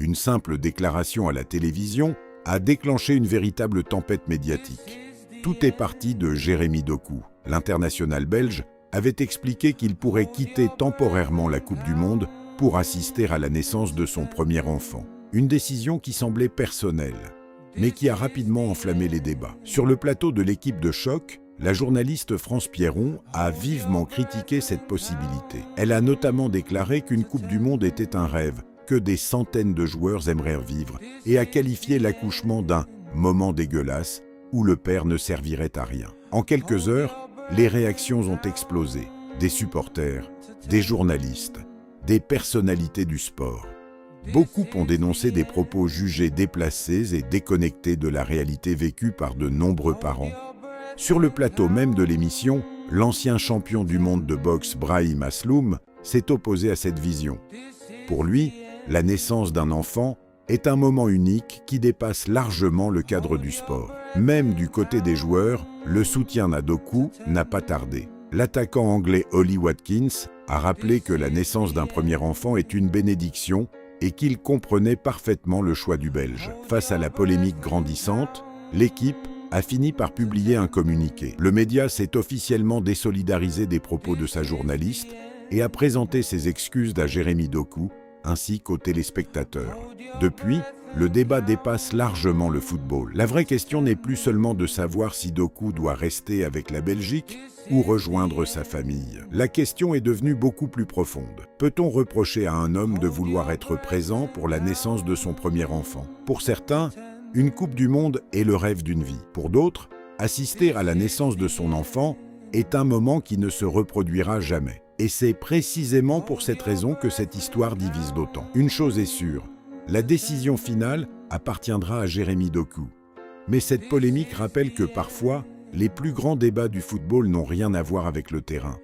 Une simple déclaration à la télévision a déclenché une véritable tempête médiatique. Tout est parti de Jérémy Doku. L'international belge avait expliqué qu'il pourrait quitter temporairement la Coupe du Monde pour assister à la naissance de son premier enfant. Une décision qui semblait personnelle, mais qui a rapidement enflammé les débats. Sur le plateau de l'équipe de choc, la journaliste France Pierron a vivement critiqué cette possibilité. Elle a notamment déclaré qu'une Coupe du Monde était un rêve, que des centaines de joueurs aimeraient vivre, et a qualifié l'accouchement d'un « moment dégueulasse » où le père ne servirait à rien. En quelques heures, les réactions ont explosé. Des supporters, des journalistes, des personnalités du sport. Beaucoup ont dénoncé des propos jugés déplacés et déconnectés de la réalité vécue par de nombreux parents. Sur le plateau même de l'émission, l'ancien champion du monde de boxe Brahim Asloum s'est opposé à cette vision. Pour lui, la naissance d'un enfant est un moment unique qui dépasse largement le cadre du sport. Même du côté des joueurs, le soutien à Doku n'a pas tardé. L'attaquant anglais Ollie Watkins a rappelé que la naissance d'un premier enfant est une bénédiction et qu'il comprenait parfaitement le choix du Belge. Face à la polémique grandissante, l'équipe a fini par publier un communiqué. Le média s'est officiellement désolidarisé des propos de sa journaliste et a présenté ses excuses à Jérémy Doku ainsi qu'aux téléspectateurs. Depuis, le débat dépasse largement le football. La vraie question n'est plus seulement de savoir si Doku doit rester avec la Belgique ou rejoindre sa famille. La question est devenue beaucoup plus profonde. Peut-on reprocher à un homme de vouloir être présent pour la naissance de son premier enfant? Pour certains, une Coupe du Monde est le rêve d'une vie. Pour d'autres, assister à la naissance de son enfant est un moment qui ne se reproduira jamais. Et c'est précisément pour cette raison que cette histoire divise d'autant. Une chose est sûre, la décision finale appartiendra à Jérémy Doku. Mais cette polémique rappelle que parfois, les plus grands débats du football n'ont rien à voir avec le terrain.